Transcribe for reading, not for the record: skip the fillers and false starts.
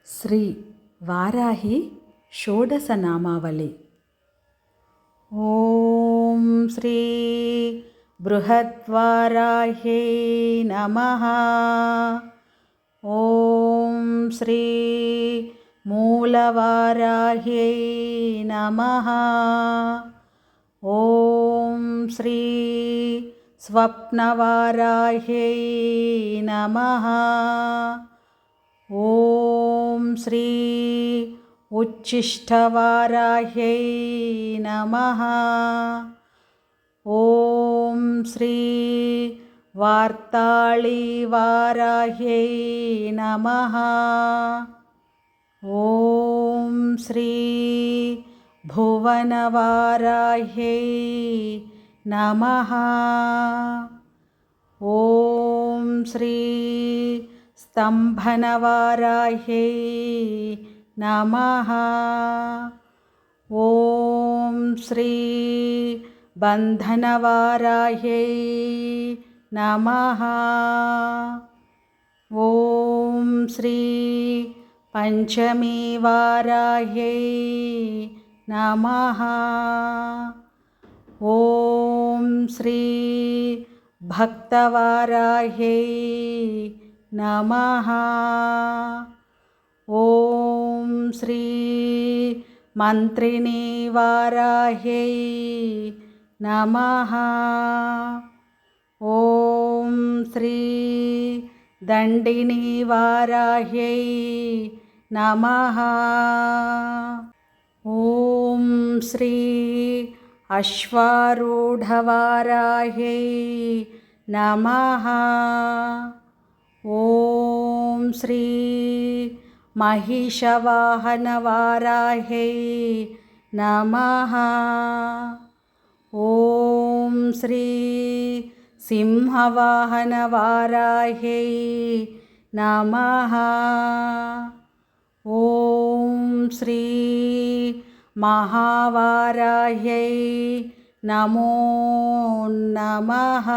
శ్రీ వారాహి షోడశనామావళి. ఓం శ్రీ బృహద్వారాహ్యై నమః. ఓం శ్రీ మూలవారాహ్యై నమః. ఓం శ్రీ స్వప్నవారాహ్యై నమః. ఓం శ్రీ ఉచ్ఛిష్టవారాహ్యై నమః. ఓం శ్రీ వార్తాళీవారాహ్యై నమః. ఓం శ్రీ భువనవారాహ్యై నమః. ఓం శ్రీ స్తంభనవారాహ్యై నమః. ఓం శ్రీ బంధనవారాహ్యై నమః. ఓం శ్రీ పంచమీవారాహ్యై నమః. ఓం శ్రీ భక్తవారాహ్యై నమః. ఓం శ్రీ మంత్రిణీవారాహ్యై నమః. ఓం శ్రీ దండినీవారాహ్యై నమః. ఓం శ్రీ అశ్వారూఢవారాహ్యై నమః. ఓం శ్రీ మహిషవాహనవారాహ్యై నమః. ఓం శ్రీ సింహవాహనవారాహ్యై నమః. ఓం శ్రీ మహావారాహ్యై నమో నమః.